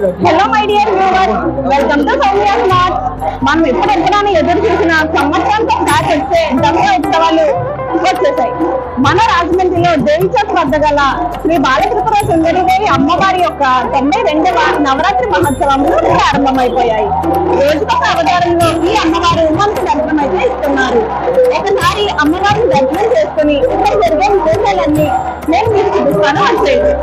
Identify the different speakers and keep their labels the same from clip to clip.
Speaker 1: Hello my dear viewers, welcome to Soumya smart. మనం ఎప్పుడెప్పుడైనా ఎదురు చూసిన సంవత్సరానికి ఒకసారి వచ్చే దసరా ఉత్సవాలు వచ్చేసాయి. మన రాజమండ్రిలో దేవి చౌక్ వద్ద గల శ్రీ బాలత్రిపుర సుందరీదేవి అమ్మవారి యొక్క 92వ నవరాత్రి మహోత్సవములు ప్రారంభమైపోయాయి. రోజుకొక అవతారంలో ఈ అమ్మవారు మనకు దర్శనం అయితే ఇస్తున్నారు. ఒకసారి అమ్మవారిని దర్శనం చేసుకుని ఇక్కడ జరిగే విశేషాలన్నీ నేను మీకు చూపిస్తాను. వచ్చేది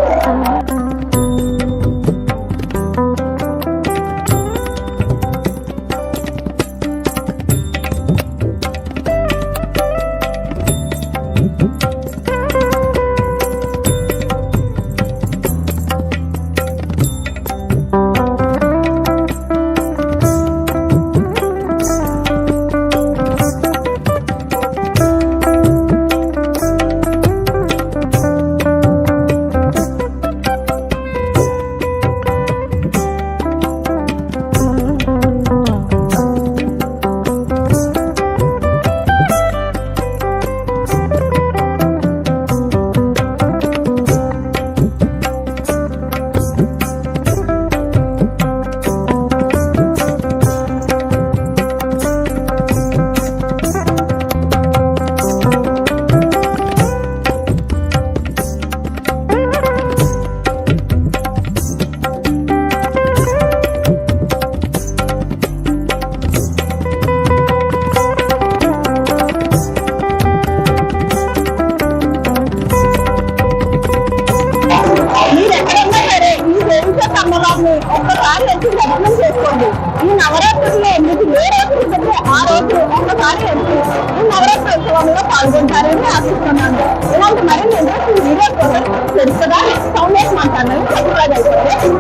Speaker 1: అమ్మవారిని ఒక్కసారి వచ్చి దర్శనం చేసుకోండి. ఈ నవరాత్రుల్లో మీకు ఏ రోజు ఉంటుందో ఆ రోజు ఒక్కసారి వచ్చి ఈ నవరాత్రి ఉత్సవంలో పాల్గొంటారని ఆశిస్తున్నాను. ఇలాంటి మరిన్ని వీడియో కోసం తెలుసుగా సౌమ్య స్మార్ట్ ఛానల్ సబ్స్క్రైబ్ అయిపోయింది.